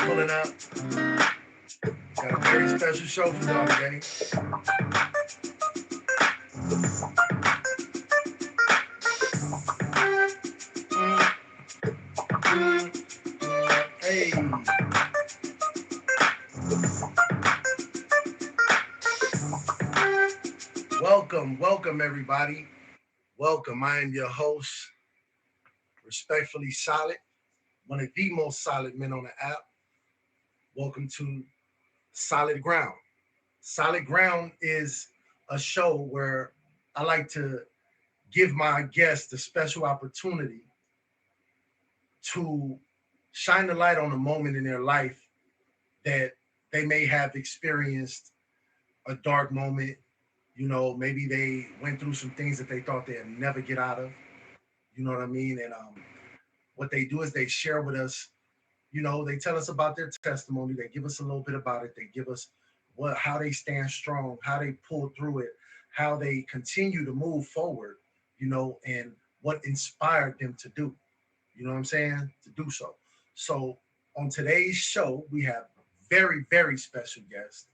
pulling up. Got a very special show for y'all today. Hey. Welcome everybody. Welcome. I am your host, respectfully solid, one of the most solid men on the app. Welcome to Solid Ground. Solid Ground is a show where I like to give my guests a special opportunity to shine the light on a moment in their life that they may have experienced a dark moment. You know, maybe they went through some things that they thought they'd never get out of. You know what I mean? And what they do is they share with us, they tell us about their testimony. They give us a little bit about it. They give us how they stand strong, how they pull through it, how they continue to move forward, and what inspired them to do. You know what I'm saying? To do so. So on today's show, we have very, very special guests.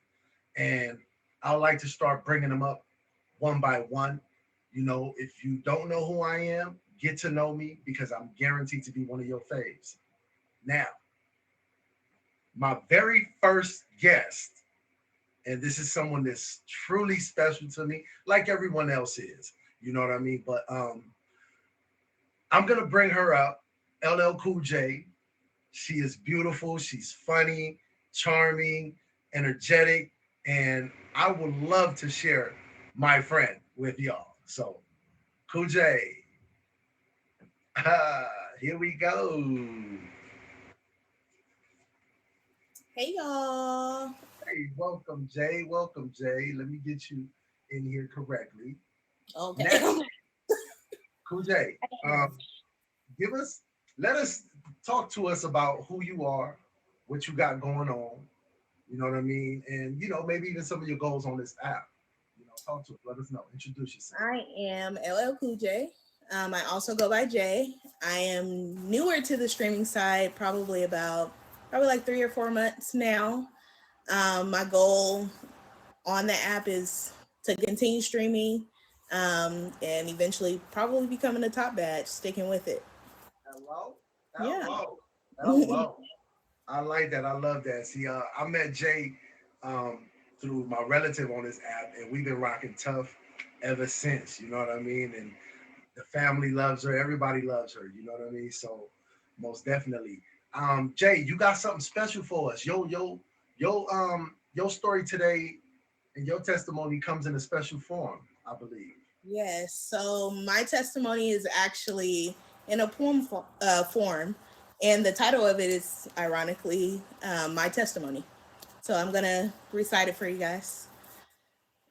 And I would like to start bringing them up one by one. If you don't know who I am, get to know me because I'm guaranteed to be one of your faves. Now, my very first guest, and this is someone that's truly special to me, like everyone else is. You know what I mean? But I'm going to bring her up, LL Cool J. She is beautiful. She's funny, charming, energetic, and I would love to share my friend with y'all. So, Cool J, here we go. Hey y'all. Hey, welcome, Jay. Welcome, Jay. Let me get you in here correctly. Okay. Now, Cool J, let us talk to us about who you are, what you got going on. You know what I mean? And, maybe even some of your goals on this app. Talk to us. Let us know. Introduce yourself. I am LL Cool J. I also go by Jay. I am newer to the streaming side, probably like 3 or 4 months now. My goal on the app is to continue streaming and eventually probably becoming a top badge, sticking with it. Hello? Yeah. Hello. I like that. I love that. See, I met Jay through my relative on this app, and we've been rocking tough ever since. You know what I mean? And the family loves her. Everybody loves her. You know what I mean? So most definitely. Jay, you got something special for us. Your story today and your testimony comes in a special form, I believe. Yes. So my testimony is actually in a poem form, and the title of it is ironically my testimony. So I'm gonna recite it for you guys.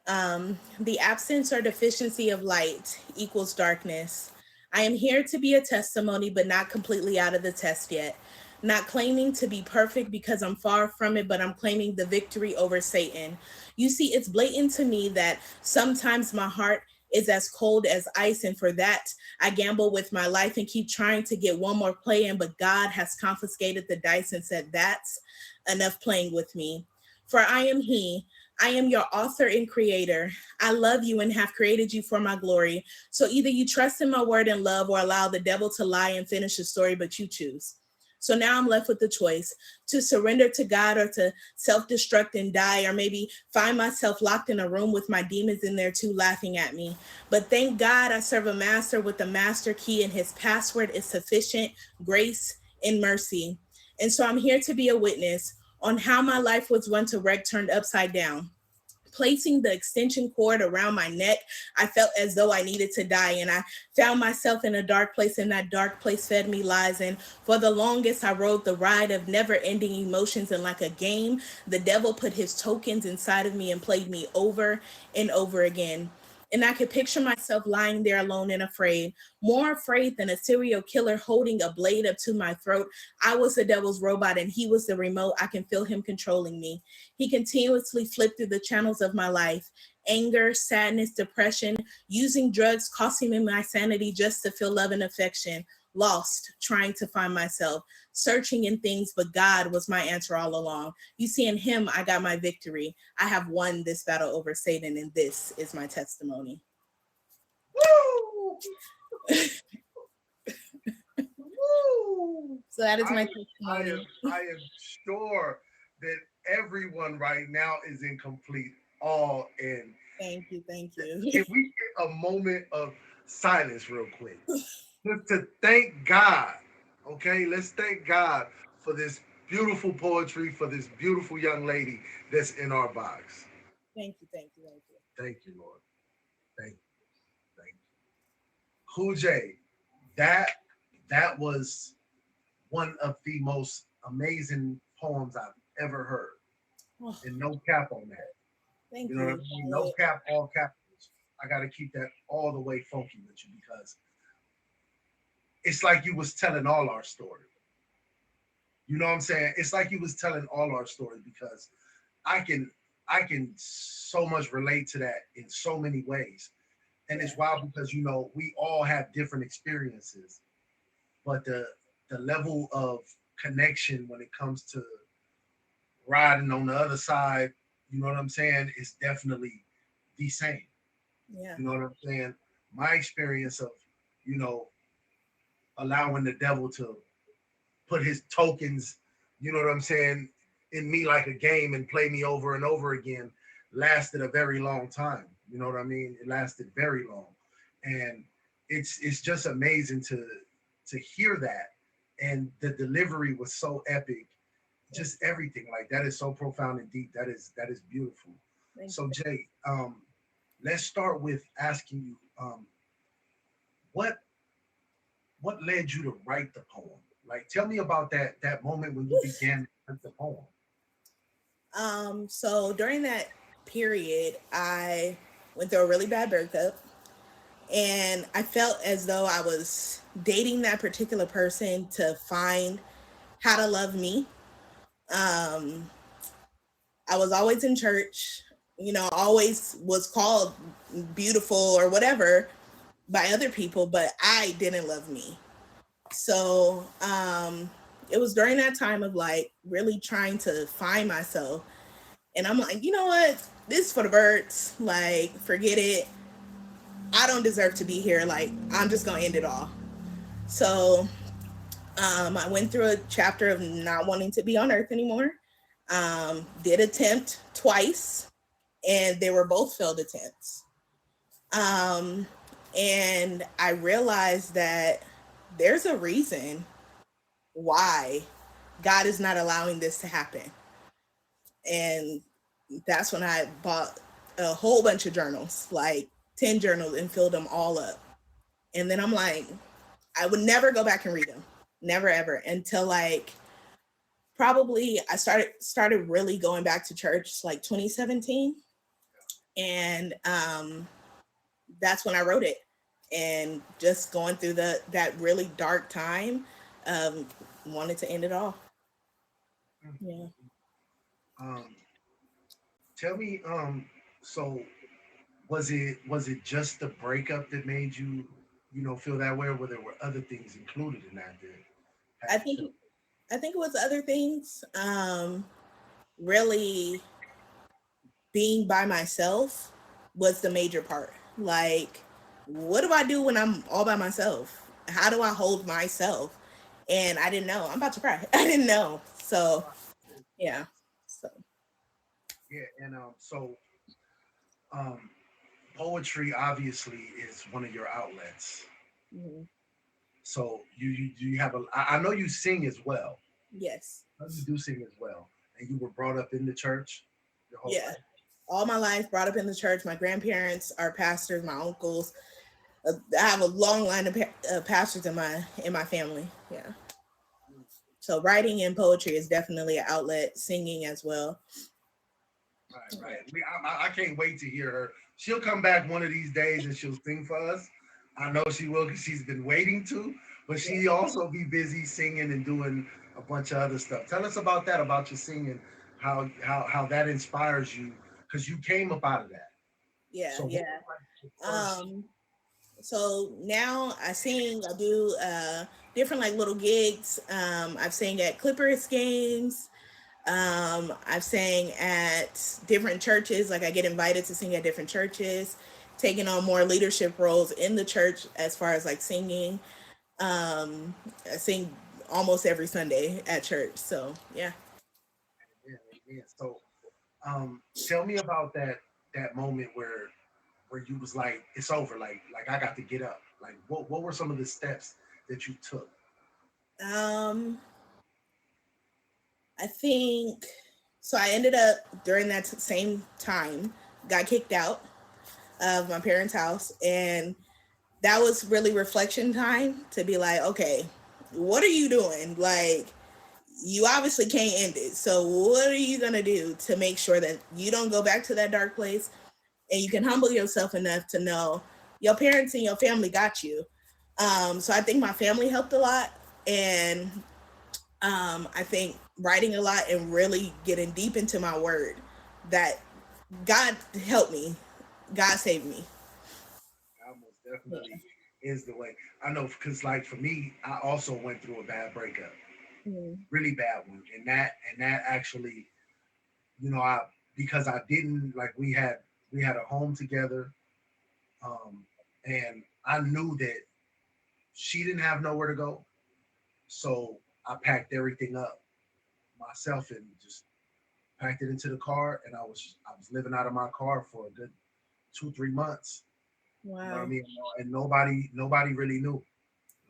The absence or deficiency of light equals darkness. I am here to be a testimony, but not completely out of the test yet. Not claiming to be perfect because I'm far from it, but I'm claiming the victory over Satan. You see, it's blatant to me that sometimes my heart is as cold as ice, and for that, I gamble with my life and keep trying to get one more play in, but God has confiscated the dice and said, that's enough playing with me. For I am He. I am your author and creator. I love you and have created you for my glory. So either you trust in my word and love or allow the devil to lie and finish the story, but you choose. So now I'm left with the choice to surrender to God or to self-destruct and die, or maybe find myself locked in a room with my demons in there too laughing at me. But thank God I serve a master with the master key, and his password is sufficient grace and mercy. And so I'm here to be a witness on how my life was once a wreck turned upside down. Placing the extension cord around my neck, I felt as though I needed to die, and I found myself in a dark place, and that dark place fed me lies. And for the longest, I rode the ride of never-ending emotions, and like a game, the devil put his tokens inside of me and played me over and over again. And I could picture myself lying there alone and afraid, more afraid than a serial killer holding a blade up to my throat. I was the devil's robot and he was the remote. I can feel him controlling me. He continuously flipped through the channels of my life. Anger, sadness, depression, using drugs, costing me my sanity just to feel love and affection. lost, trying to find myself, searching in things, but God was my answer all along. You see, in Him, I got my victory. I have won this battle over Satan, and this is my testimony. Woo! Woo! So that is my I testimony. am sure that everyone right now is in complete awe. And Thank you. Thank can you. we get a moment of silence real quick? Just to thank God. Okay, let's thank God for this beautiful poetry, for this beautiful young lady that's in our box. Thank you. Thank you. Thank you. Thank you, Lord. Thank you. Thank you. Cool J, that that was one of the most amazing poems I've ever heard. Oh, And no cap on that. thank You know what I you. mean? No cap, all capitals. I got to keep that all the way funky with you because it's like you was telling all our story. You know what I'm saying? It's like you was telling all our story because I can I can so much relate to that in so many ways. And Yeah. it's wild because we all have different experiences, but the level of connection when it comes to riding on the other side, you know what I'm saying, is definitely the same. Yeah. You know what I'm saying? My experience of, you know, allowing the devil to put his tokens, you know what I'm saying, in me like a game and play me over and over again lasted a very long time. You know what I mean? It lasted very long. And it's just amazing to hear that. And the delivery was so epic. Just everything like that is so profound and deep. That is beautiful. Thank So you. Jay, let's start with asking you, what what led you to write the poem? Like, tell me about that moment when you began to write the poem. So during that period, I went through a really bad breakup, and I felt as though I was dating that particular person to find how to love me. Um, I was always in church, always was called beautiful or whatever by other people, but I didn't love me. So it was during that time of like really trying to find myself. And I'm like, you know what? This is for the birds. Like, forget it. I don't deserve to be here. Like, I'm just going to end it all. So I went through a chapter of not wanting to be on earth anymore. Did attempt twice, and they were both failed attempts. Um, and I realized that there's a reason why God is not allowing this to happen. And that's when I bought a whole bunch of journals, like 10 journals, and filled them all up. And then I'm like, I would never go back and read them. Never ever until like probably I started really going back to church like 2017. And that's when I wrote it. And just going through that really dark time, um, wanted to end it all. Yeah. Um, tell me, so was it just the breakup that made you, feel that way, or were there were other things included in that that I had you think feel? I think it was other things. Really being by myself was the major part. Like, what do I do when I'm all by myself? How do I hold myself? And I didn't know. I'm about to cry. I didn't know. So yeah. So Yeah, and um, poetry obviously is one of your outlets. mhm. So you have a. I know you sing as well. Yes. I know you do sing as well, and you were brought up in the church your whole Yeah. life. All my life brought up in the church. My grandparents are pastors. My uncles. I have a long line of pastors in my family. Yeah. So writing and poetry is definitely an outlet. Singing as well. Right, right. I can't wait to hear her. She'll come back one of these days and she'll sing for us. I know she will because she's been waiting to, but Yeah. she also be busy singing and doing a bunch of other stuff. Tell us about that, about your singing, how that inspires you, because you came up out of that. Yeah. So what Yeah. was like the first? Um, So now I sing, I do different like little gigs. I've sang at Clippers games. I've sang at different churches. Like I get invited to sing at different churches, taking on more leadership roles in the church as far as like singing. I sing almost every Sunday at church. So yeah. Yeah, yeah. So, tell me about that moment where you was like, it's over, like I got to get up. Like, what were some of the steps that you took? Um, I think so. I ended up during that same time got kicked out of my parents' house, and that was really reflection time to be like, okay, what are you doing? Like, you obviously can't end it. So, what are you gonna do to make sure that you don't go back to that dark place, and you can humble yourself enough to know your parents and your family got you. So I think my family helped a lot, and I think writing a lot and really getting deep into my word that God helped me, God saved me. Almost Yeah. definitely is the way. I know because like for me, I also went through a bad breakup, Mhm. really bad one, and that actually, I because I didn't like we had a home together, um, and I knew that she didn't have nowhere to go, so I packed everything up myself and just packed it into the car, and I was living out of my car for a good 2 3 months. You know what I Wow. mean? And nobody really knew.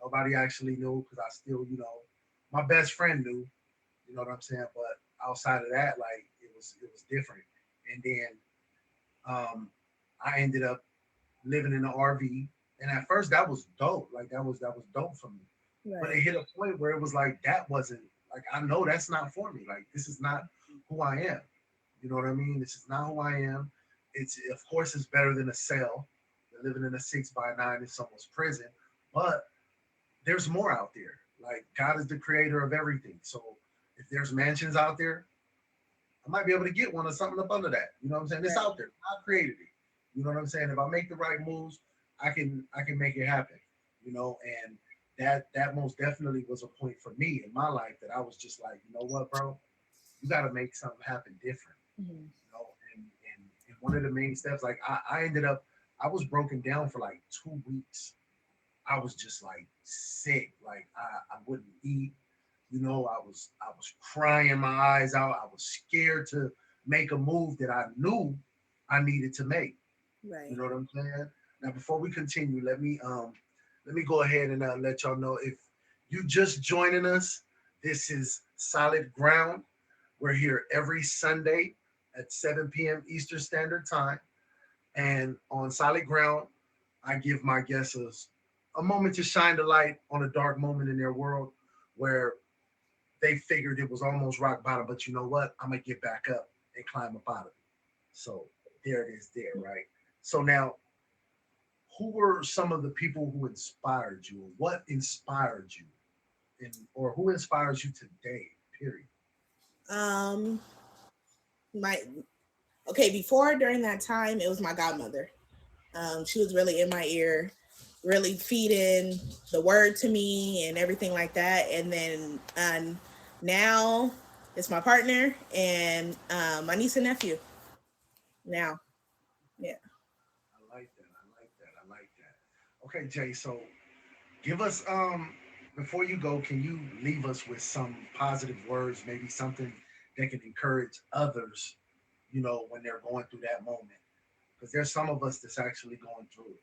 Nobody actually knew because I still, my best friend knew. You know what I'm saying? But outside of that, like it was different. And then I ended up living in an RV, and at first that was dope. Like that was dope for me. But it Right. hit a point where it was like that wasn't like I know that's not for me. Like this is not who I am. You know what I mean? This is not who I am. It's of course it's better than a cell. You're living in a 6 by 9 in someone's prison, but there's more out there. Like God is the creator of everything. So if there's mansions out there, I might be able to get one or something up under that. You know what I'm saying? It's Right. out there. God created it. You know what I'm saying? If I make the right moves, I can make it happen. And that most definitely was a point for me in my life that I was just like, you know what, bro, you got to make something happen different. Mhm. You know, and one of the main steps, like I ended up, I was broken down for like 2 weeks. I was just like sick. Like I wouldn't eat. I was crying my eyes out. I was scared to make a move that I knew I needed to make. You Right. know what I'm saying? Now before we continue, let me go ahead and let y'all know if you just joining us, this is Solid Ground. We're here every Sunday at 7 p.m. Eastern Standard Time. And on Solid Ground, I give my guests a moment to shine the light on a dark moment in their world where they figured it was almost rock bottom, but you know what? I'm gonna get back up and climb up out of it. So there it is, there, right? So now, who were some of the people who inspired you? What inspired you, or who inspires you today? Period. Um, my okay, before during that time, it was my godmother. She was really in my ear, really feeding the word to me and everything like that. And then now it's my partner and my niece and nephew. Now, yeah. I like that. I like that. I like that. Okay, Jay. So give us before you go, can you leave us with some positive words, maybe something that can encourage others, when they're going through that moment? Because there's some of us that's actually going through it.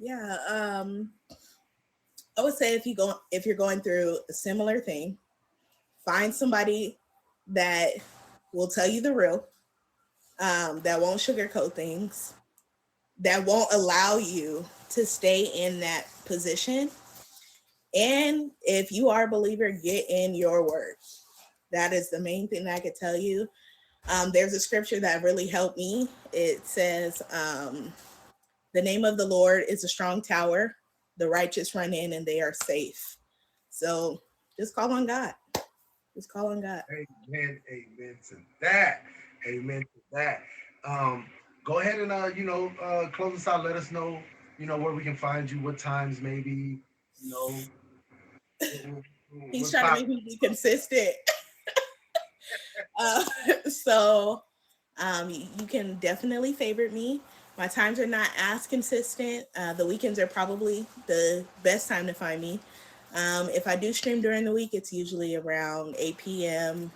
Yeah. I would say if you're going through a similar thing, find somebody that will tell you the real, that won't sugarcoat things, that won't allow you to stay in that position. And if you are a believer, get in your word. That is the main thing that I could tell you. There's a scripture that really helped me. It says, the name of the Lord is a strong tower. The righteous run in and they are safe. So just call on God. Just call on God. Amen. Amen to that. Amen to that. Um, Go ahead and close us out. Let us know. where we can find you, what times maybe, you know, He's what's trying to pop. make me be consistent. Uh, so you can definitely favorite me. My times are not as consistent. The weekends are probably the best time to find me. If I do stream during the week, it's usually around 8 p.m.,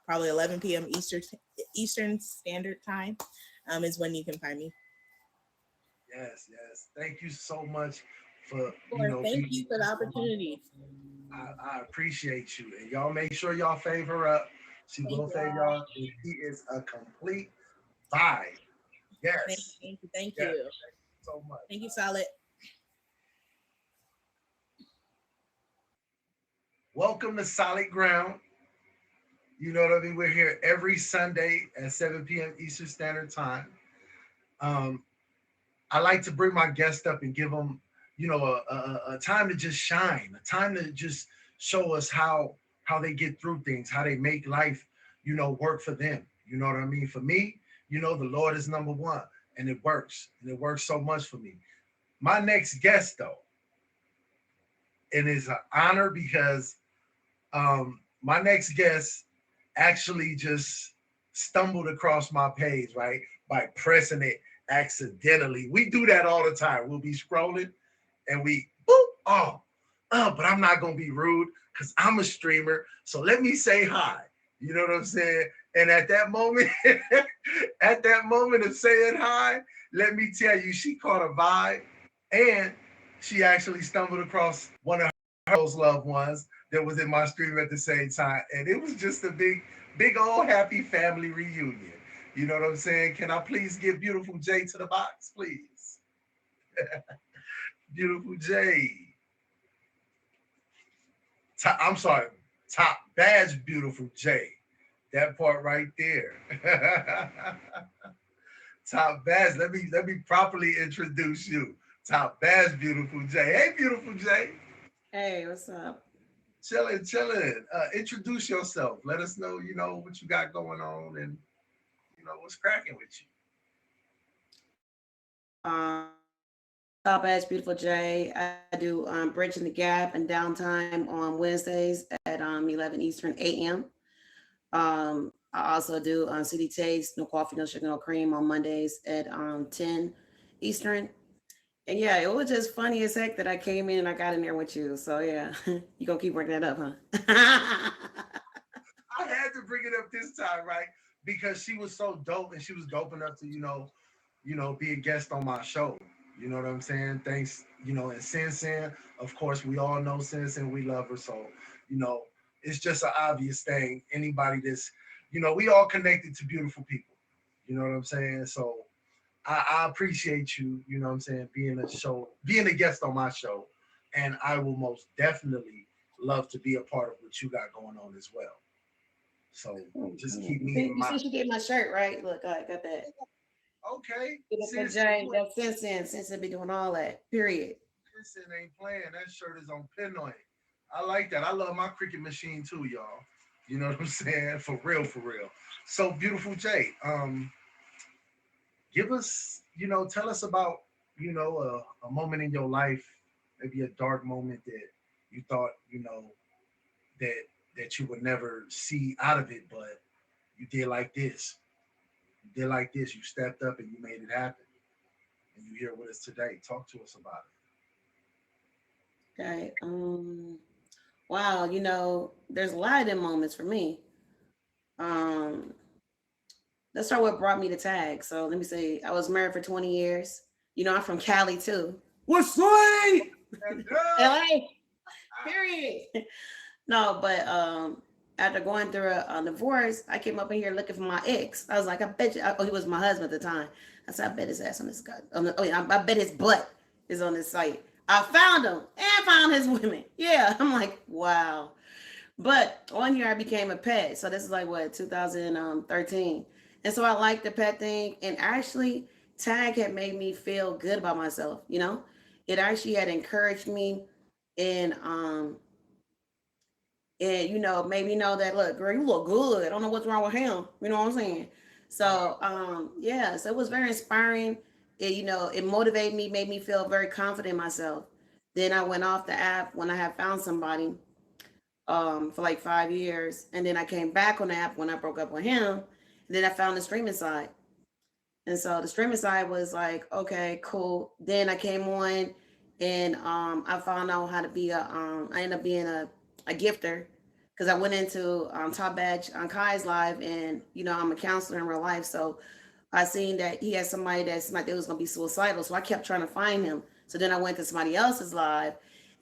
probably 11 p.m. Eastern Standard Time is when you can find me. Yes, yes. Thank you so much for, Or thank you being for the guest on my opportunity. I appreciate you. And y'all make sure y'all favor up. She Thank will you favor all. y'all. And he is a complete vibe. Yes. Thank you. Thank Yes. you. Thank you so much. Thank you, Solid. Welcome to Solid Ground. You know what I mean? We're here every Sunday at 7 p.m. Eastern Standard Time. Um, I like to bring my guest up and give them, a time to just shine, a time to just show us how they get through things, how they make life, work for them. You know what I mean? For me, the Lord is number one, and it works so much for me. My next guest, though, it is an honor because my next guest actually just stumbled across my page, right? By pressing it accidentally. We do that all the time. We'll be scrolling and we, boop, but I'm not going to be rude because I'm a streamer. So let me say hi. You know what I'm saying? And at that moment, at that moment of saying hi, let me tell you, she caught a vibe and she actually stumbled across one of those loved ones that was in my stream at the same time. And it was just a big old happy family reunion. You know what I'm saying? Can I please give Beautiful Jay to the box, please? Beautiful Jay. I'm sorry, Top Badge Beautiful Jay. That part right there. Top Badge. Let me properly introduce you. Top Badge Beautiful Jay. Hey, Beautiful Jay. Hey, what's up? Chilling, chilling. Introduce yourself. Let us know, what you got going on and what's cracking with you. Top Ass Beautiful J. I do Bridging the Gap and Downtime on Wednesdays at 11 Eastern AM. I also do City Taste, No Coffee, No Sugar, No Cream on Mondays at 10 Eastern. And yeah, it was just funny as heck that I came in and I got in there with you. So yeah, you gonna keep working that up, huh? I had to bring it up this time, right? Because she was so dope and she was dope enough to, be a guest on my show. You know what I'm saying? Thanks, and Sin Sin, of course, we all know Sin Sin, we love her. So, you know, it's just an obvious thing. Anybody that's, we all connected to beautiful people. You know what I'm saying? So I appreciate you, you know what I'm saying, being a guest on my show. And I will most definitely love to be a part of what you got going on as well. So just keep You me see, in you mind. see, she gave my shirt right. Look, I got that. Okay, Beautiful since J. That's since be doing all that. Period. Vincent ain't playing, that shirt is on Pinoy. I like that. I love my cricket machine too, y'all. You know what I'm saying? For real, for real. So beautiful Jay. Give us, tell us about, a moment in your life, maybe a dark moment that you thought, that you would never see out of it, but you did like this. You did like this. You stepped up and you made it happen. And you here with us today. Talk to us about Okay. Wow. There's a lot of them moments for me. Um, let's start what brought me to tag. So let me say, I was married for 20 years. I'm from Cali too. What's up? it. LA. Period. No, but after going through a divorce, I came up in here looking for my ex. I was like, I bet you. Oh, he was my husband at the time. I said, I bet his ass on this guy. Yeah, I bet his butt is on this site. I found him and found his women. Yeah, I'm like, wow. But on here, I became a pet. So this is like what 2013, and so I liked the pet thing. And actually, tag had made me feel good about myself. It actually had encouraged me in and made me know that look, girl, you look good. I don't know what's wrong with him. You know what I'm saying? So yeah, so it was very inspiring. it, it motivated me, made me feel very confident in myself. Then I went off the app when I had found somebody for like 5 years. And then I came back on the app when I broke up with him. And then I found the streaming side. And so the streaming side was like, okay, cool. Then I came on and I found out how to be I ended up being a gifter because I went into Top Badge on Kai's live, and I'm a counselor in real life. So I seen that he had somebody that seemed like they was gonna be suicidal. So I kept trying to find him. So then I went to somebody else's live,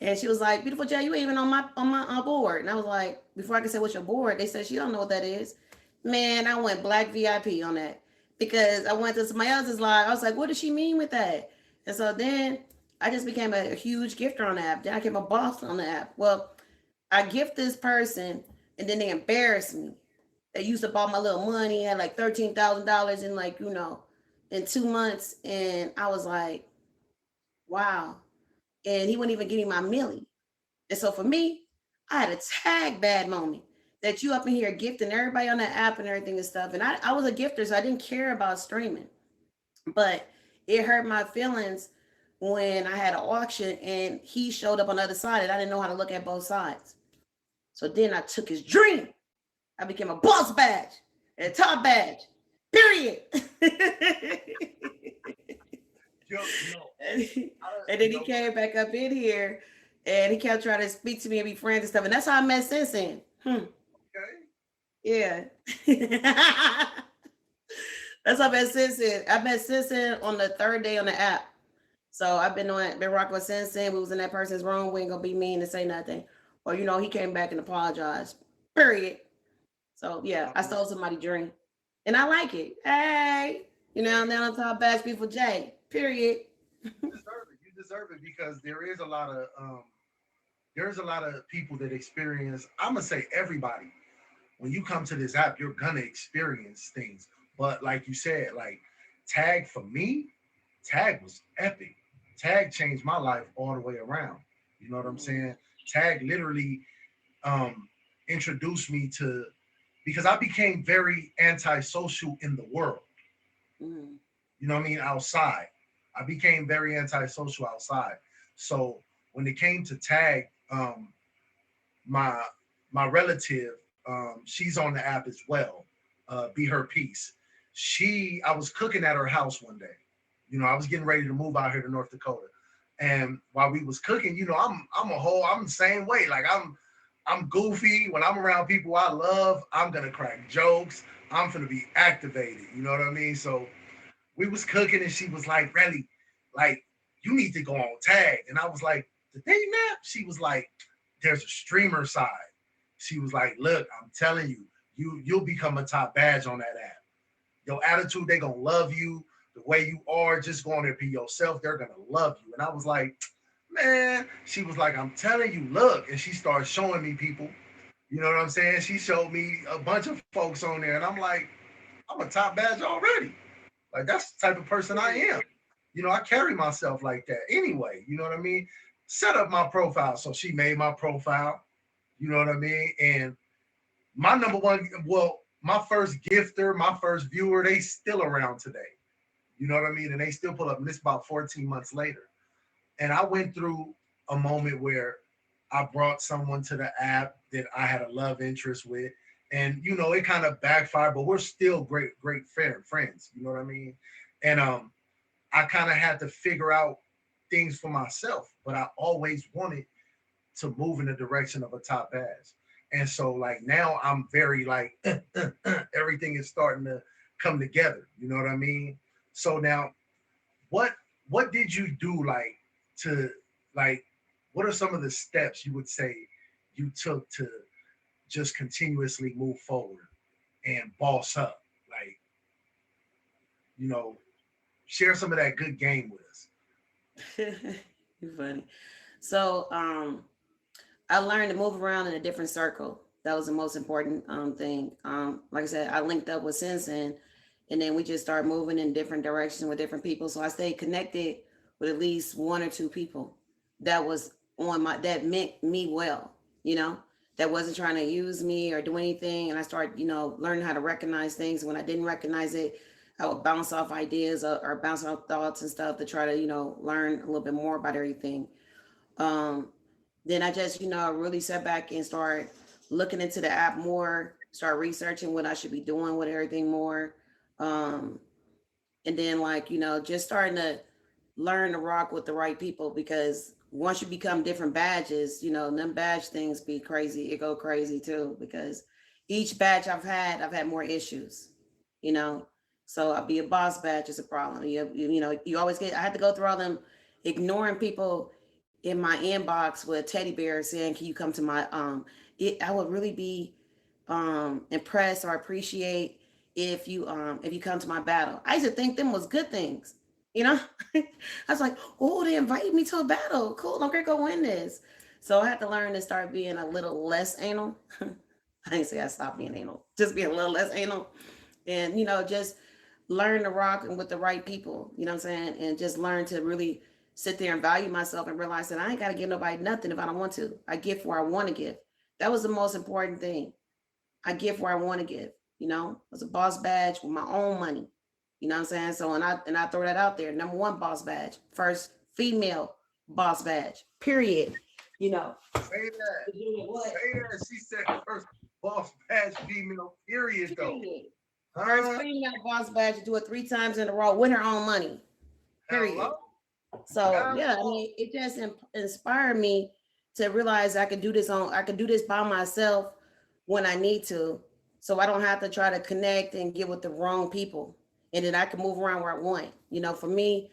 and she was like, "Beautiful Jay, you ain't even on my board." And I was like, before I could say what's your board, they said she don't know what that is. Man, I went black VIP on that because I went to somebody else's live. I was like, what does she mean with that? And so then I just became a huge gifter on the app. Then I became a boss on the app. Well, I gift this person, and then they embarrass me. They used up all my little money, had like $13,000 in in 2 months. And I was like, wow. And he wouldn't even give me my millie. And so for me, I had a tag bad moment that you up in here gifting everybody on that app and everything and stuff. And I was a gifter, so I didn't care about streaming. But it hurt my feelings when I had an auction and he showed up on the other side and I didn't know how to look at both sides. So then I took his dream. I became a boss badge and a top badge, period. And then he came back up in here and he kept trying to speak to me and be friends and stuff. And that's how I met Sensen. Okay. Yeah. That's how I met Sensen. I met Sensen on the third day on the app. So I've been rocking with Sensen. We was in that person's room. We ain't gonna be mean and say nothing. Or he came back and apologized. Period. So yeah, I stole somebody's dream. And I like it. Hey, now on top badge Beautiful Jay. Period. You deserve it because there is a lot of people that experience. I'm gonna say everybody. When you come to this app, you're gonna experience things. But like you said, like Tag for me, Tag was epic. Tag changed my life all the way around. You know what I'm saying? Tag literally introduced me to, because I became very antisocial in the world. Mm. You know what I mean? Outside. I became very antisocial outside. So when it came to Tag, my relative, she's on the app as well. Be Her Peace. I was cooking at her house one day. I was getting ready to move out here to North Dakota. And while we was cooking, I'm the same way. Like I'm goofy. When I'm around people I love, I'm gonna crack jokes. I'm gonna be activated. You know what I mean? So we was cooking and she was like, really, like, you need to go on Tag. And I was like, the dating app? She was like, there's a streamer side. She was like, look, I'm telling you, you'll become a top badge on that app. Your attitude, they gonna love you. The way you are, just go on there, be yourself. They're gonna love you. And I was like, man, she was like, I'm telling you, look. And she started showing me people. You know what I'm saying? She showed me a bunch of folks on there. And I'm like, I'm a top badge already. Like, that's the type of person I am. I carry myself like that anyway. You know what I mean? Set up my profile. So she made my profile. You know what I mean? And my number one, my first gifter, my first viewer, they still around today. You know what I mean? And they still pull up. And this about 14 months later. And I went through a moment where I brought someone to the app that I had a love interest with. And, it kind of backfired, but we're still great friends. You know what I mean? And I kind of had to figure out things for myself, but I always wanted to move in the direction of a top badge. And so like now I'm very like, everything is starting to come together. You know what I mean? So now what did you do what are some of the steps you would say you took to just continuously move forward and boss up? Like, share some of that good game with us. You're funny. So I learned to move around in a different circle. That was the most important thing. Like I said, I linked up with Sensen, and then we just started moving in different directions with different people. So I stayed connected with at least one or two people that was that meant me well, that wasn't trying to use me or do anything. And I started, learning how to recognize things. When I didn't recognize it, I would bounce off ideas or bounce off thoughts and stuff to try to, learn a little bit more about everything. Um, then I just, really sat back and start looking into the app more, start researching what I should be doing with everything more. Um, and then like, just starting to learn to rock with the right people, because once you become different badges, them badge things be crazy. It go crazy too, because each badge I've had more issues, you know. So I'll be a boss badge is a problem. You always get, I had to go through all them ignoring people in my inbox with teddy bears saying, can you come to my I would really be impressed or appreciate if you come to my battle. I used to think them was good things, you know. I was like, oh, they invited me to a battle. Cool, I'm gonna go win this. So I had to learn to start being a little less anal. I didn't say I stopped being anal, just being a little less anal. And just learn to rock and with the right people, you know what I'm saying? And just learn to really sit there and value myself and realize that I ain't gotta give nobody nothing if I don't want to. I give where I want to give. That was the most important thing. I give where I want to give, It's a boss badge with my own money. You know what I'm saying? So and I throw that out there. Number one boss badge. First female boss badge. Period. You know. Say that. Say that. She said first boss badge female, period though. Period. First female boss badge, do it 3 times in a row with her own money. Period. Hello? So yeah, I mean, it just inspired me to realize I could do this by myself when I need to, so I don't have to try to connect and get with the wrong people, and then I can move around where I want. For me,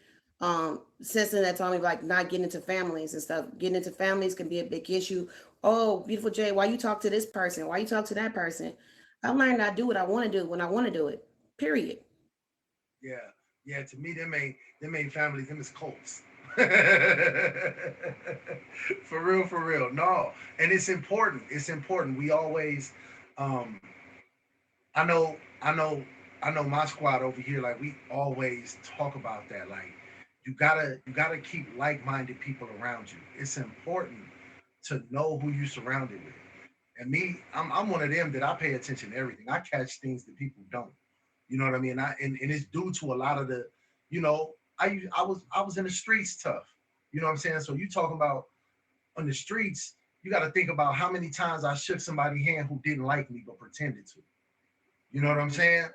since then that told me like not getting into families and stuff. Getting into families can be a big issue. Oh, beautiful Jay, why you talk to this person? Why you talk to that person? I learned I do what I want to do when I want to do it. Period. Yeah, yeah. To me, them ain't families. Them is cults. For real. No, and it's important. It's important. We always, um, I know, I know, I know. My squad over here, like we always talk about that. Like you gotta keep like-minded people around you. It's important to know who you surrounded with. And me, I'm one of them that I pay attention to everything. I catch things that people don't. You know what I mean? And it's due to a lot of the, you know, I was in the streets tough. You know what I'm saying? So you talking about on the streets, you got to think about how many times I shook somebody's hand who didn't like me but pretended to. You know what I'm saying?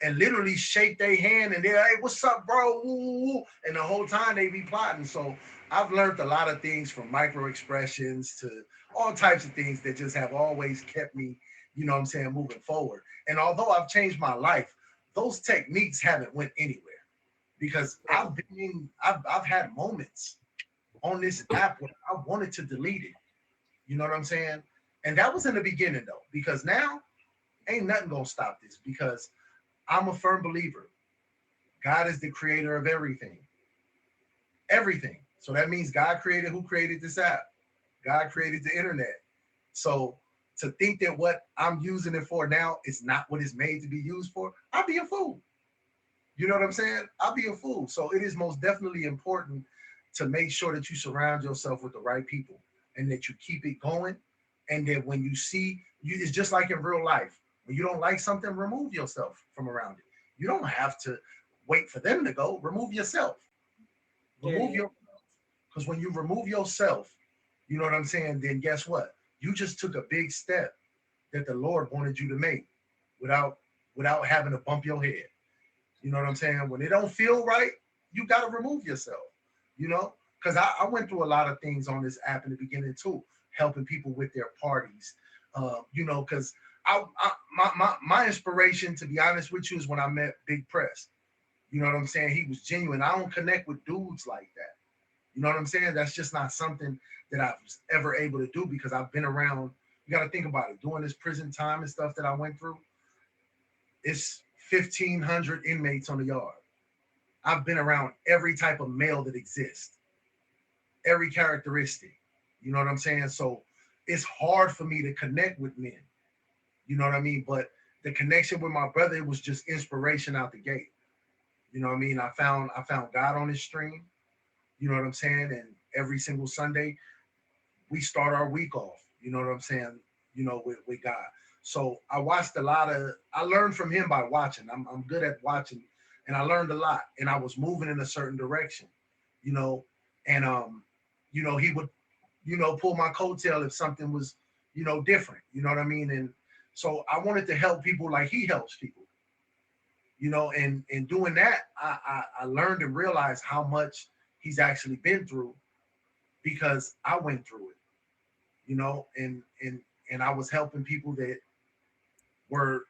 And literally shake their hand and they're, hey, what's up, bro? Woo, woo, woo. And the whole time they be plotting. So I've learned a lot of things from micro expressions to all types of things that just have always kept me, you know what I'm saying, moving forward. And although I've changed my life, those techniques haven't went anywhere because I've had moments on this app where I wanted to delete it. You know what I'm saying? And that was in the beginning though, because now ain't nothing gonna stop this because I'm a firm believer. God is the creator of everything. Everything. So that means God created who created this app. God created the internet. So to think that what I'm using it for now is not what it's made to be used for, I'll be a fool. You know what I'm saying? I'll be a fool. So it is most definitely important to make sure that you surround yourself with the right people and that you keep it going. And that when you see, it's just like in real life. When you don't like something, remove yourself from around it. You don't have to wait for them to go. Remove yourself. Remove yourself. Because when you remove yourself, you know what I'm saying? Then guess what? You just took a big step that the Lord wanted you to make without having to bump your head. You know what I'm saying? When it don't feel right, you got to remove yourself. You know, because I went through a lot of things on this app in the beginning too, helping people with their parties. You know, because my inspiration, to be honest with you, is when I met Big Press. You know what I'm saying? He was genuine. I don't connect with dudes like that. You know what I'm saying? That's just not something that I was ever able to do because I've been around. You got to think about it. Doing this prison time and stuff that I went through, it's 1,500 inmates on the yard. I've been around every type of male that exists, every characteristic. You know what I'm saying? So it's hard for me to connect with men. You know what I mean? But the connection with my brother, it was just inspiration out the gate. You know what I mean? I found God on this stream. You know what I'm saying? And every single Sunday, we start our week off. You know what I'm saying? You know, with God. So I watched a lot of. I learned from him by watching. I'm good at watching and I learned a lot, and I was moving in a certain direction, you know, and he would, pull my coattail if something was, different, you know what I mean? And so I wanted to help people like he helps people, and in doing that, I learned and realized how much he's actually been through because I went through it, and I was helping people that were,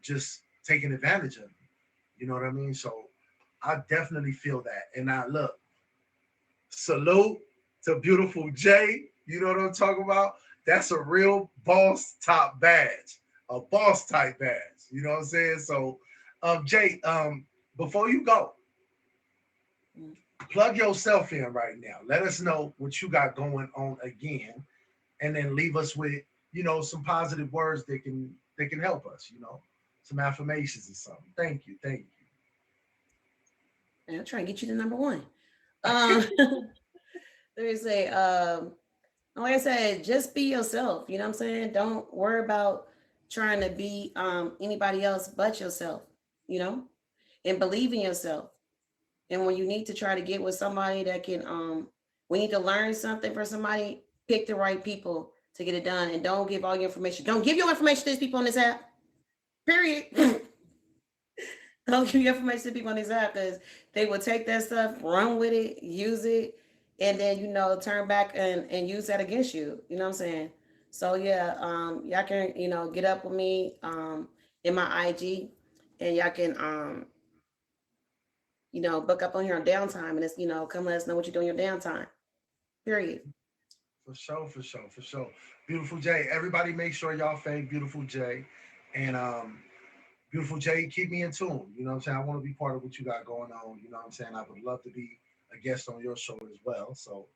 just taking advantage of me. You know what I mean? So I definitely feel that. And I look, salute to beautiful Jay. You know what I'm talking about? That's a real boss top badge, a boss type badge. You know what I'm saying? So, Jay, before you go, plug yourself in right now. Let us know what you got going on again, and then leave us with, some positive words that can help us. Some affirmations or something. Thank you, thank And I'll try and get you to number one. Let me say, like I said, just be yourself. You know what I'm saying? Don't worry about trying to be anybody else but yourself, and believe in yourself. And when you need to try to get with somebody that can, we need to learn something from somebody, pick the right people to get it done. And don't give all your information. Don't give your information to these people on this app. Period. Don't give your information to people on this app because they will take that stuff, run with it, use it, and then turn back and use that against you. You know what I'm saying? So yeah, y'all can get up with me in my IG, and y'all can book up on here on downtime, and it's come let us know what you're doing your downtime. Period. you. For sure, for sure, for sure. Beautiful Jay. Everybody make sure y'all fade Beautiful Jay. And Beautiful Jay, keep me in tune. You know what I'm saying? I want to be part of what you got going on. You know what I'm saying? I would love to be a guest on your show as well. So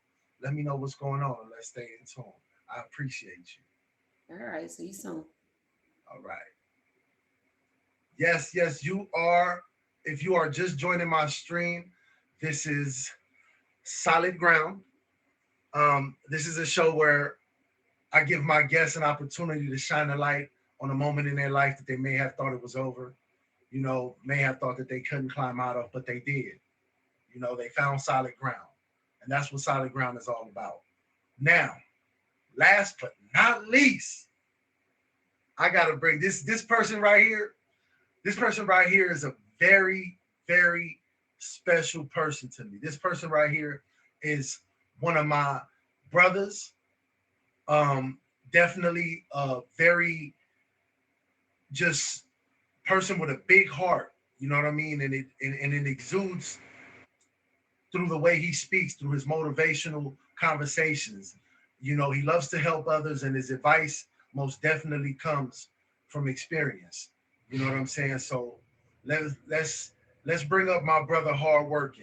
let me know what's going on and let's stay in tune. I appreciate you. All right. See you soon. All right. Yes, yes, you are. If you are just joining my stream, this is Solid Ground. This is a show where I give my guests an opportunity to shine a light on a moment in their life that they may have thought it was over, may have thought that they couldn't climb out of, but they did. They found solid ground. And that's what solid ground is all about. Now, last but not least, I gotta bring this person right here. This person right here is a very, very special person to me. This person right here is one of my brothers. Definitely a very just person with a big heart. You know what I mean? And it exudes through the way he speaks, through his motivational conversations. He loves to help others, and his advice most definitely comes from experience. You know what I'm saying? So let's bring up my brother, hard work,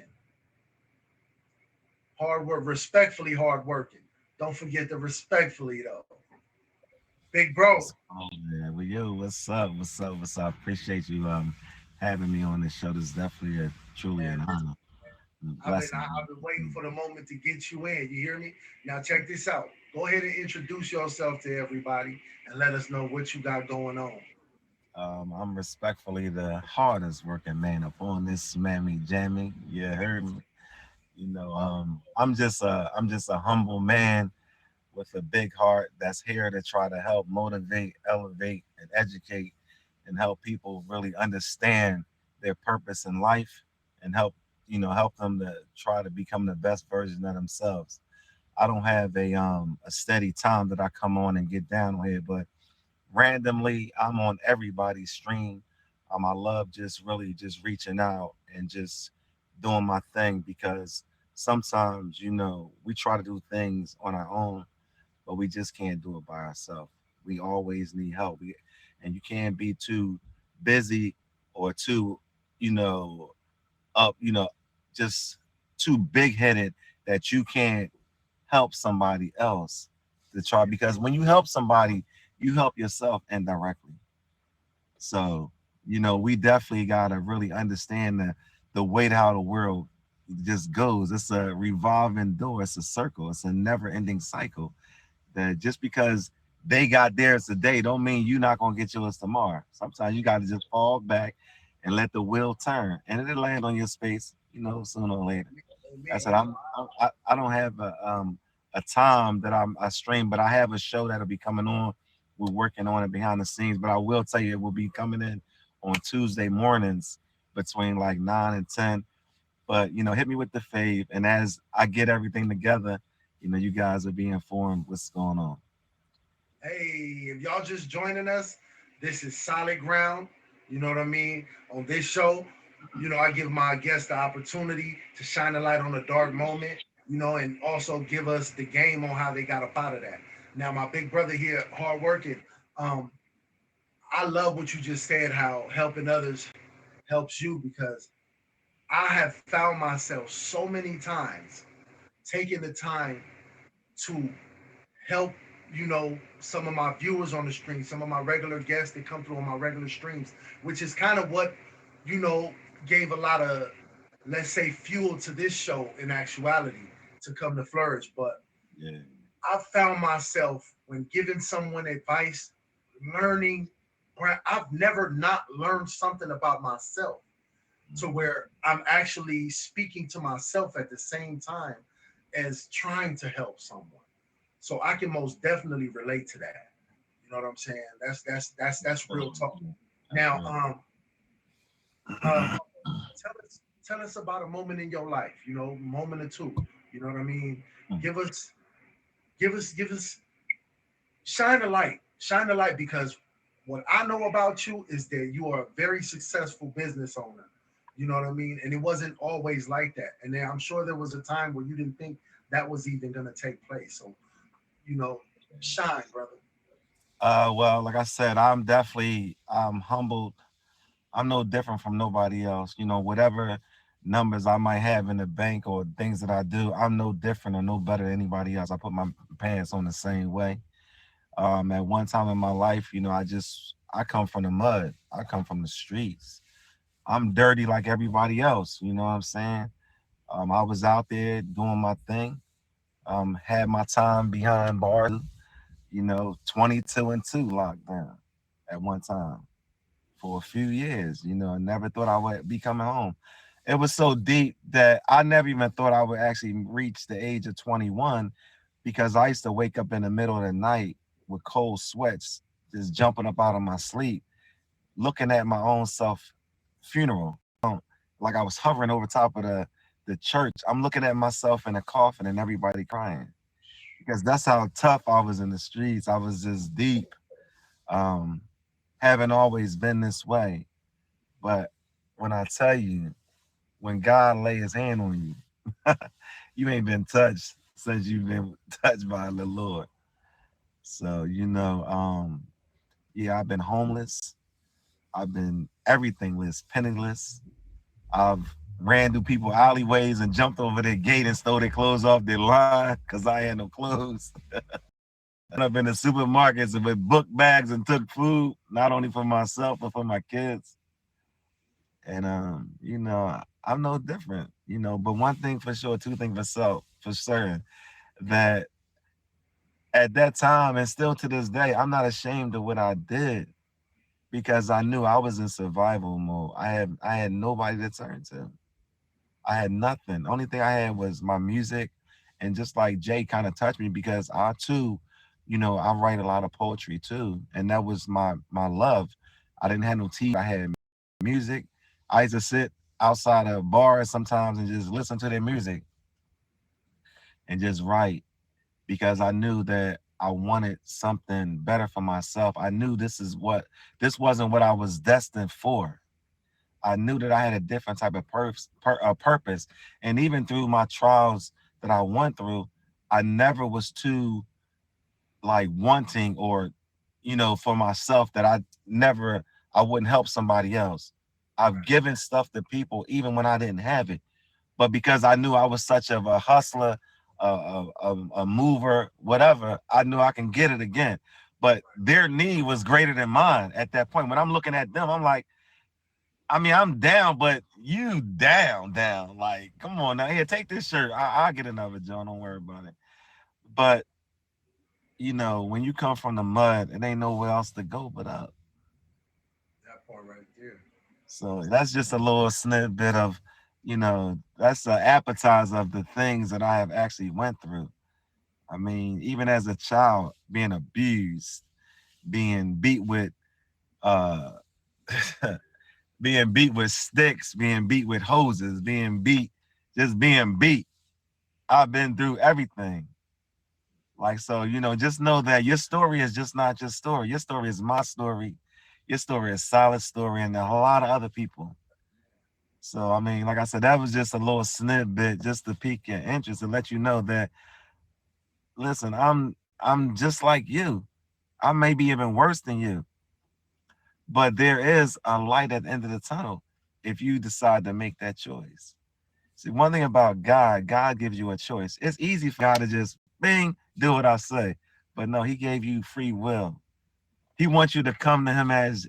respectfully hard working. Don't forget the respectfully though, big bro. Oh man, well yo, what's up? What's up? What's up? Appreciate you having me on this show. This is definitely truly an Man, honor. And a blessing. I've been waiting for the moment to get you in. You hear me? Now check this out. Go ahead and introduce yourself to everybody and let us know what you got going on. I'm respectfully the hardest working man upon this mammy jammy. You heard me. I'm just a humble man with a big heart that's here to try to help motivate, elevate, and educate and help people really understand their purpose in life and help them to try to become the best version of themselves. I don't have a steady time that I come on and get down on here, but randomly I'm on everybody's stream. I love just really just reaching out and just doing my thing because sometimes we try to do things on our own, but we just can't do it by ourselves. We always need help. And you can't be too busy or too, you know, up, just too big headed that you can't help somebody else to try. Because when you help somebody, you help yourself indirectly. So, we definitely got to really understand the way how the world just goes. It's a revolving door. It's a circle. It's a never ending cycle that just because they got theirs today don't mean you're not going to get yours tomorrow. Sometimes you got to just fall back and let the wheel turn, and it'll land on your space, sooner or later. I said I don't have a time that I stream, but I have a show that'll be coming on. We're working on it behind the scenes, but I will tell you it will be coming in on Tuesday mornings between like 9 and 10. But hit me with the fave, and as I get everything together, you guys will be informed what's going on. Hey, if y'all just joining us, this is Solid Ground. You know what I mean? On this show, I give my guests the opportunity to shine a light on a dark moment, and also give us the game on how they got up out of that. Now, my big brother here, hard working. Um, I love what you just said, how helping others helps you, because I have found myself so many times taking the time to help, some of my viewers on the stream, some of my regular guests that come through on my regular streams, which is kind of what, you know, gave a lot of, let's say, fuel to this show in actuality to come to flourish. But Yeah. I found myself when giving someone advice, learning, or I've never not learned something about myself to where I'm actually speaking to myself at the same time as trying to help someone. So I can most definitely relate to that. You know what I'm saying? That's real talk. Now, tell us about a moment in your life. You know, moment or two. You know what I mean? Give us, give us. Shine the light, because what I know about you is that you are a very successful business owner. You know what I mean? And it wasn't always like that. And then I'm sure there was a time where you didn't think that was even going to take place. So, you know, shine, brother. Well, like I said, I'm humbled. I'm no different from nobody else. Whatever numbers I might have in the bank or things that I do, I'm no different or no better than anybody else. I put my pants on the same way. At one time in my life, I come from the mud. I come from the streets. I'm dirty like everybody else. You know what I'm saying? I was out there doing my thing. Had my time behind bars. 22 and 2 lockdown at one time for a few years. I never thought I would be coming home. It was so deep that I never even thought I would actually reach the age of 21, because I used to wake up in the middle of the night with cold sweats, just jumping up out of my sleep, looking at my own self funeral. Like I was hovering over top of the church. I'm looking at myself in a coffin and everybody crying, because that's how tough I was in the streets. I was just deep. Haven't always been this way. But when I tell you, when God lay his hand on you, you ain't been touched since you've been touched by the Lord. So, yeah, I've been homeless. I've been everythingless, penniless. I've ran through people alleyways and jumped over their gate and stole their clothes off their line because I had no clothes. And I've been to supermarkets with book bags and took food, not only for myself, but for my kids. And I'm no different, but one thing for sure, two things for certain, that at that time and still to this day, I'm not ashamed of what I did, because I knew I was in survival mode. I had nobody to turn to. I had nothing. The only thing I had was my music. And just like Jay kind of touched me, because I too, I write a lot of poetry too. And that was my love. I didn't have no TV. I had music. I used to sit outside of bars sometimes and just listen to their music and just write, because I knew that I wanted something better for myself. I knew this wasn't what I was destined for. I knew that I had a different type of purpose. And even through my trials that I went through, I never was too like wanting or, for myself, that I wouldn't help somebody else. I've given stuff to people even when I didn't have it. But because I knew I was such of a hustler, a mover, whatever, I knew I can get it again. But their need was greater than mine at that point. When I'm looking at them, I'm like, I'm down, but you down. Like, come on now, here, take this shirt. I'll get another, John. Don't worry about it. But, when you come from the mud, it ain't nowhere else to go but up. That part right there. So that's just a little snippet of, that's an appetizer of the things that I have actually went through. I mean, even as a child, being abused, being beat with uh being beat with sticks, being beat with hoses, being beat, just being beat. I've been through everything. Like, so, just know that your story is just not your story. Your story is my story. Your story is Solid's story, and a lot of other people. So, I mean, like I said, that was just a little snippet just to pique your interest and let you know that, listen, I'm just like you. I may be even worse than you, but there is a light at the end of the tunnel if you decide to make that choice. See, one thing about God, God gives you a choice. It's easy for God to just bing, do what I say. But no, he gave you free will. He wants you to come to him as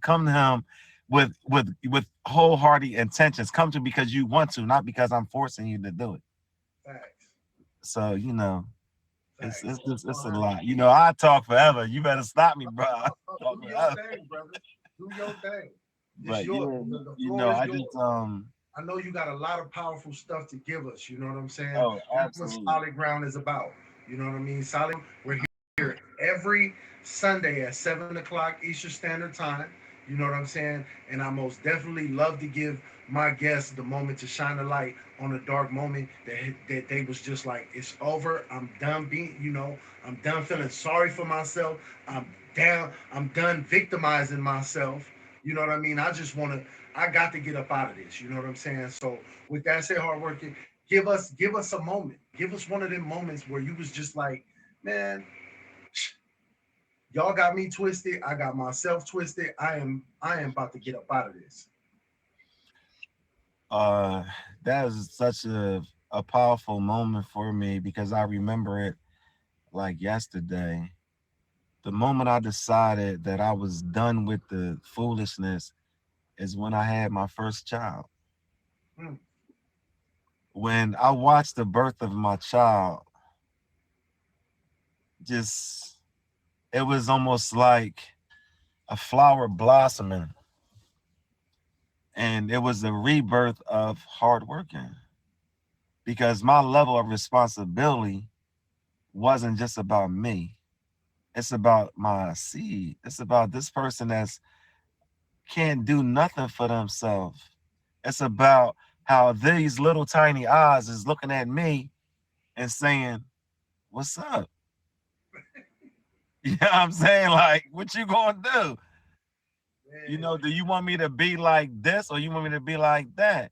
come to him with wholehearted intentions. Come to him because you want to, not because I'm forcing you to do it. Facts. So, Facts. it's a lot. I talk forever. You better stop me, bro. Do your thing, brother. Do your thing. It's But yours. The floor is I yours. just I know you got a lot of powerful stuff to give us. You know what I'm saying? oh, That's what absolutely. Solid Ground is about. You know what I mean? Solid. We're here every Sunday at 7 o'clock Eastern Standard Time. You know what I'm saying? And I most definitely love to give my guests the moment to shine a light on a dark moment that they was just like, it's over. I'm done being, I'm done feeling sorry for myself. I'm down. I'm done victimizing myself. You know what I mean? I got to get up out of this. You know what I'm saying? So with that said, hard working, give us a moment. Give us one of them moments where you was just like, man, y'all got me twisted. I got myself twisted. I am about to get up out of this. Uh, that was such a powerful moment for me because I remember it like yesterday. The moment I decided that I was done with the foolishness is when I had my first child. Hmm. When I watched the birth of my child, just it was almost like a flower blossoming, and it was a rebirth of hard working because my level of responsibility wasn't just about me. It's about my seed. It's about this person that's can't do nothing for themselves. It's about how these little tiny eyes is looking at me and saying, "What's up?" You know what I'm saying? Like, what you gonna do? Man, Do you want me to be like this or you want me to be like that?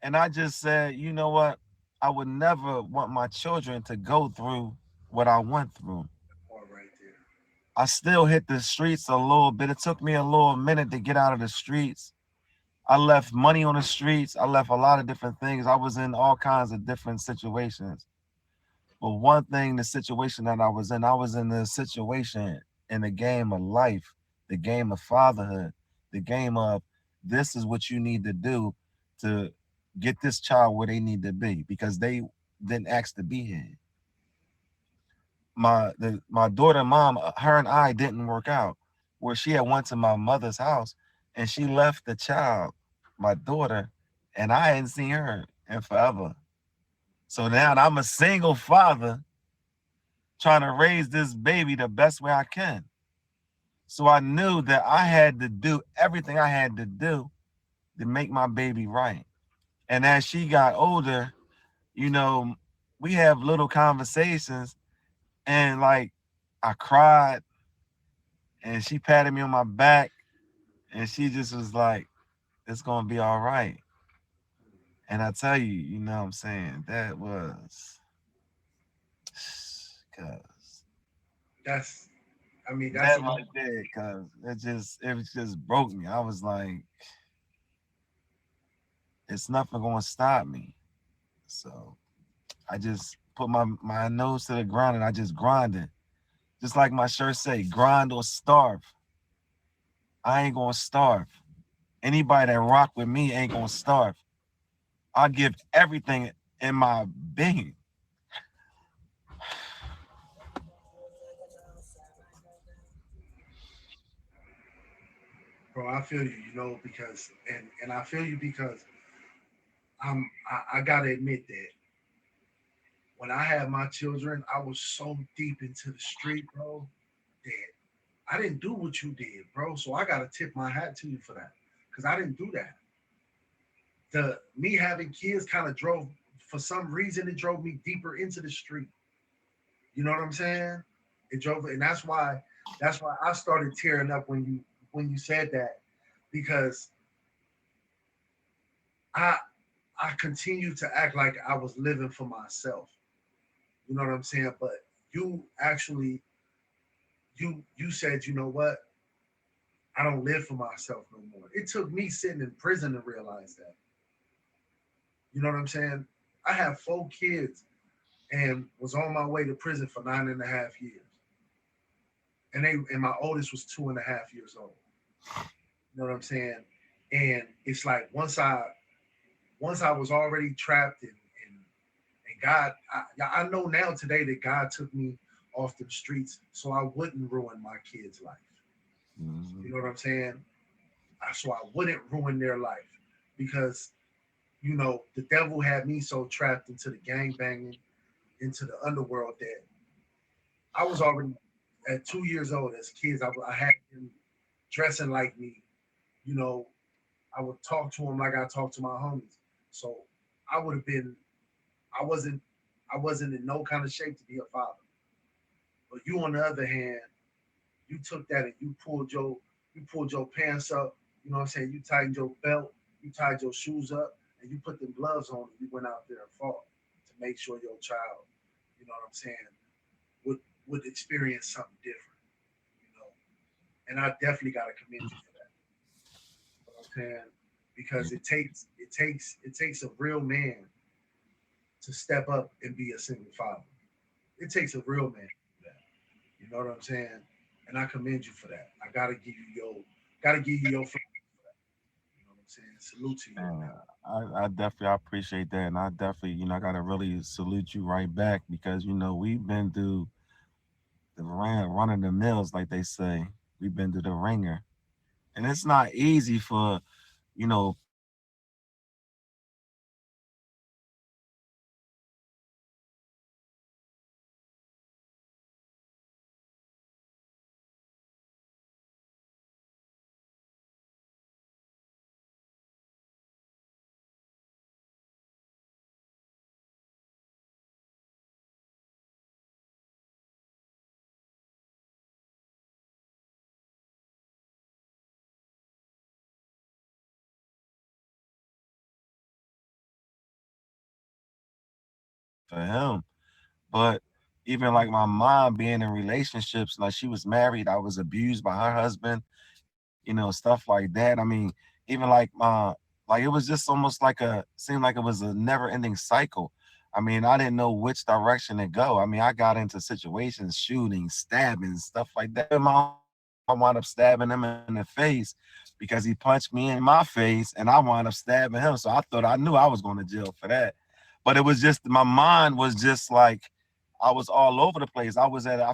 And I just said, you know what? I would never want my children to go through what I went through. part right there. I still hit the streets a little bit. It took me a little minute to get out of the streets. I left money on the streets. I left a lot of different things. I was in all kinds of different situations. But one thing, the situation that I was in the situation in the game of life, the game of fatherhood, the game of this is what you need to do to get this child where they need to be because they didn't ask to be here. My daughter mom, her and I didn't work out where she had went to my mother's house and she left the child, my daughter, and I hadn't seen her in forever. So now I'm a single father trying to raise this baby the best way I can. So I knew that I had to do everything I had to do to make my baby right. And as she got older, you know, we have little conversations and like I cried and she patted me on my back and she just was like, it's gonna be all right. And I tell you, you know what I'm saying? That was cause That's I mean, that's that a right there, cause it just broke me. I was like, it's nothing gonna stop me. So I just put my nose to the ground and I just grinded. Just like my shirt say, grind or starve. I ain't gonna starve. Anybody that rock with me ain't gonna starve. I give everything in my being. Bro, I feel you, because and I feel you because I gotta admit that when I had my children, I was so deep into the street, bro, that I didn't do what you did, bro. So I gotta tip my hat to you for that. Because I didn't do that. The me having kids kind of drove, for some reason it drove me deeper into the street. You know what I'm saying? It drove, and that's why I started tearing up when you said that, because I I continued to act like I was living for myself. You know what I'm saying? But you actually you said, you know what? I don't live for myself no more. It took me sitting in prison to realize that. You know what I'm saying? I have 4 kids and was on my way to prison for 9.5 years. And my oldest was 2.5 years old. You know what I'm saying? And it's like once I was already trapped and God, I know now today that God took me off the streets so I wouldn't ruin my kids' life. You know what I'm saying? So I wouldn't ruin their life because the devil had me so trapped into the gang banging, into the underworld that I was already at 2 years old as kids. I had them dressing like me. You know, I would talk to them like I talked to my homies. So I would have been, I wasn't, I wasn't in no kind of shape to be a father. But you, on the other hand, you took that and you pulled your pants up. You know what I'm saying? You tightened your belt, you tied your shoes up, and you put them gloves on. And you went out there and fought to make sure your child, you know what I'm saying, would experience something different. You know, and I definitely got to commend you for that. You know what I'm saying? Because it takes a real man to step up and be a single father. It takes a real man to do that. You know what I'm saying? And I commend you for that. I gotta give you your flowers for that. You know what I'm saying? Salute to you on And that. I definitely I appreciate that, and I definitely I gotta really salute you right back because we've been through the running the mills like they say. We've been through the ringer, and it's not easy for parents to for him. But even like my mom being in relationships, like she was married, I was abused by her husband, stuff like that. I mean, even like it was just almost like seemed like it was a never ending cycle. I mean, I didn't know which direction to go. I mean, I got into situations, shooting, stabbing, stuff like that. I wound up stabbing him in the face because he punched me in my face and I wound up stabbing him. So I thought I knew I was going to jail for that. But it was just my mind was just like I was all over the place. I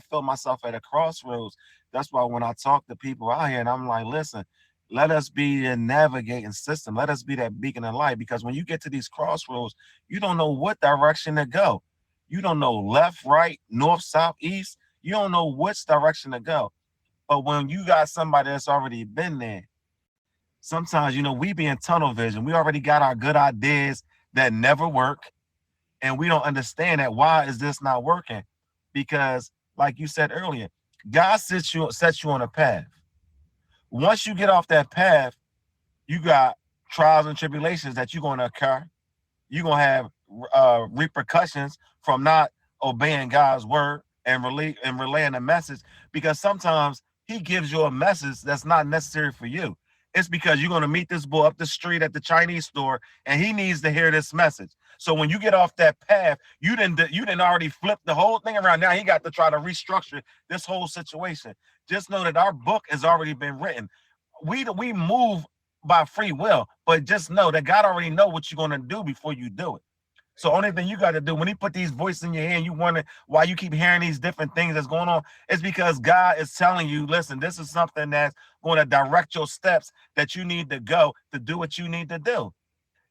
felt myself at a crossroads. That's why when I talk to people out here and I'm like, listen, let us be a navigating system. Let us be that beacon of light. Because when you get to these crossroads, you don't know what direction to go. You don't know left, right, north, south, east. You don't know which direction to go. But when you got somebody that's already been there, sometimes, we be in tunnel vision. We already got our good ideas that never work. And we don't understand that. Why is this not working? Because, like you said earlier, God sets you on a path. Once you get off that path, you got trials and tribulations that you're going to occur. You're going to have repercussions from not obeying God's word and relaying a message, because sometimes he gives you a message that's not necessary for you. It's because you're going to meet this boy up the street at the Chinese store and he needs to hear this message. So when you get off that path, you didn't already flip the whole thing around. Now he got to try to restructure this whole situation. Just know that our book has already been written. We move by free will, but just know that God already know what you're going to do before you do it. So only thing you got to do when he put these voices in your head, and you wonder why you keep hearing these different things that's going on, it's because God is telling you, listen, this is something that's going to direct your steps that you need to go to do what you need to do.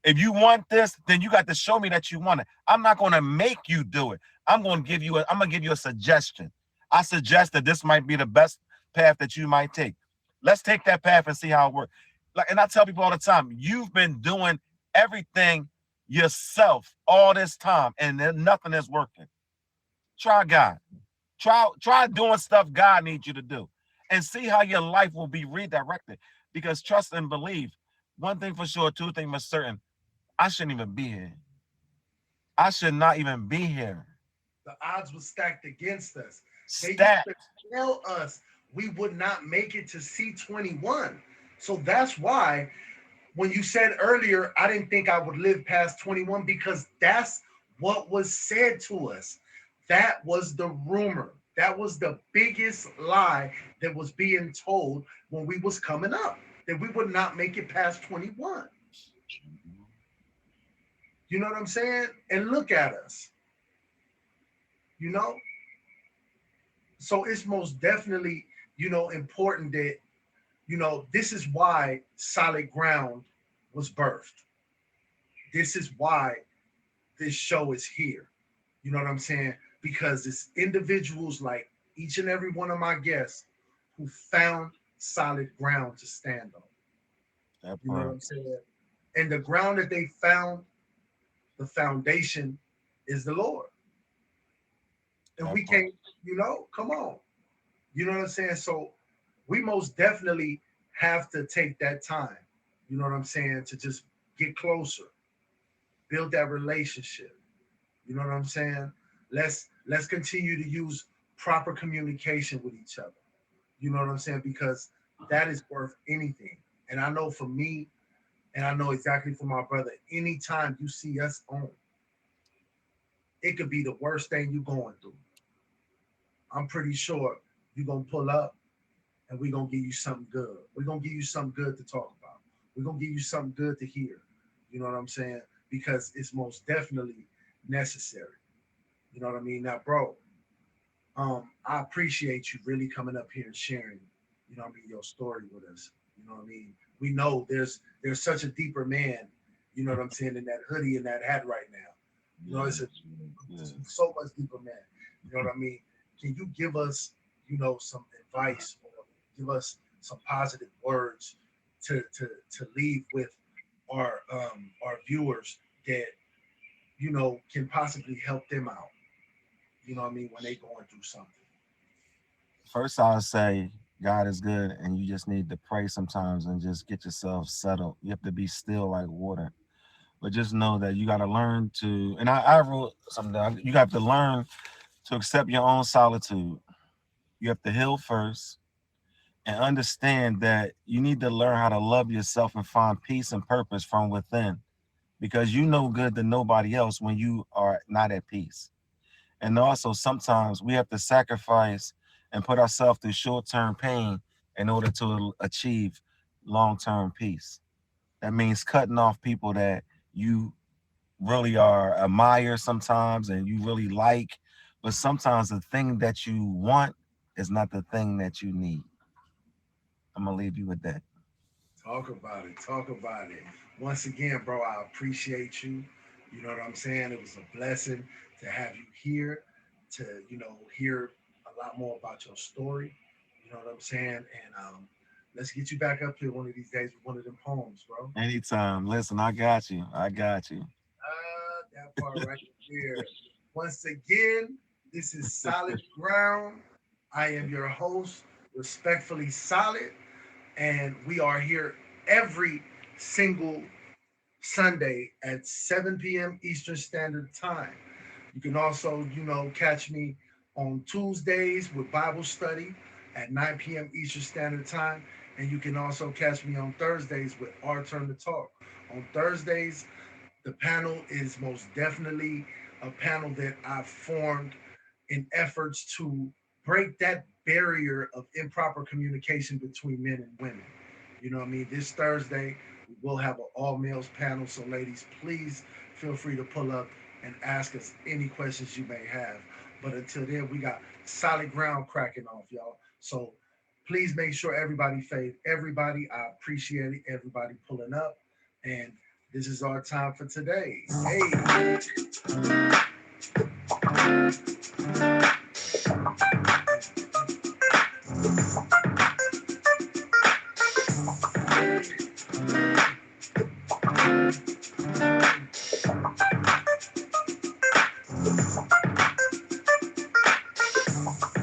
If you want this, then you got to show me that you want it. I'm not going to make you do it. I'm going to give you a suggestion. I suggest that this might be the best path that you might take. Let's take that path and see how it works. Like, and I tell people all the time, you've been doing everything yourself all this time, and then nothing is working. Try God. Try doing stuff God needs you to do, and see how your life will be redirected. Because trust and believe. One thing for sure, two things for certain. I shouldn't even be here. I should not even be here. The odds were stacked against us. They used Stat. to tell us we would not make it to C21. So that's why when you said earlier, I didn't think I would live past 21, because that's what was said to us. That was the rumor. That was the biggest lie that was being told when we was coming up, that we would not make it past 21. You know what I'm saying? And look at us, you know? So it's most definitely, important that, this is why Solid Ground was birthed. This is why this show is here. You know what I'm saying? Because it's individuals like each and every one of my guests who found solid ground to stand on. You know what I'm saying? And the ground that they found, the foundation is the Lord. And we can't, come on. You know what I'm saying? So we most definitely have to take that time, you know what I'm saying, to just get closer, build that relationship. You know what I'm saying? Let's continue to use proper communication with each other. You know what I'm saying? Because that is worth anything. And I know for me, and I know exactly for my brother, anytime you see us on, it could be the worst thing you're going through. I'm pretty sure you're gonna pull up and we're gonna give you something good. We're gonna give you something good to talk about. We're gonna give you something good to hear. You know what I'm saying? Because it's most definitely necessary. You know what I mean? Now, bro, I appreciate you really coming up here and sharing, your story with us. You know what I mean? We know there's such a deeper man, you know what I'm saying, in that hoodie and that hat right now. It's so much deeper man. You know what I mean? Can you give us, some advice or give us some positive words to leave with our viewers that can possibly help them out? You know what I mean, when they going through something. First, I'll say God is good, and you just need to pray sometimes and just get yourself settled. You have to be still like water. But just know that you got to learn to, and I wrote something down. You have to learn to accept your own solitude. You have to heal first and understand that you need to learn how to love yourself and find peace and purpose from within, because you know good to nobody else when you are not at peace. And also sometimes we have to sacrifice and put ourselves through short-term pain in order to achieve long-term peace. That means cutting off people that you really are admire sometimes and you really like, but sometimes the thing that you want is not the thing that you need. I'm gonna leave you with that. Talk about it. Talk about it. Once again, bro, I appreciate you. You know what I'm saying? It was a blessing to have you here to, hear a lot more about your story. You know what I'm saying? And let's get you back up here one of these days with one of them poems, bro. Anytime. Listen, I got you. I got you. That part right there. Once again, this is Solid Ground. I am your host, Respectfully Solid, and we are here every single Sunday at 7 p.m. Eastern Standard Time. You can also, catch me on Tuesdays with Bible study at 9 p.m. Eastern Standard Time. And you can also catch me on Thursdays with Our Turn to Talk. On Thursdays, the panel is most definitely a panel that I've formed in efforts to break that barrier of improper communication between men and women. You know what I mean? This Thursday, we will have an all males panel. So, ladies, please feel free to pull up and ask us any questions you may have. But until then, we got solid ground cracking off, y'all. So please make sure everybody fade everybody. I appreciate it. Everybody pulling up. And this is our time for today. Hey.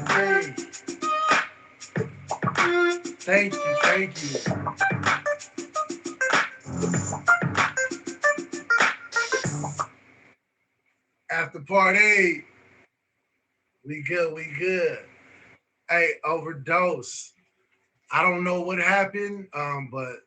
Hey. Thank you. Thank you. After party. We good. We good. Hey, overdose. I don't know what happened, but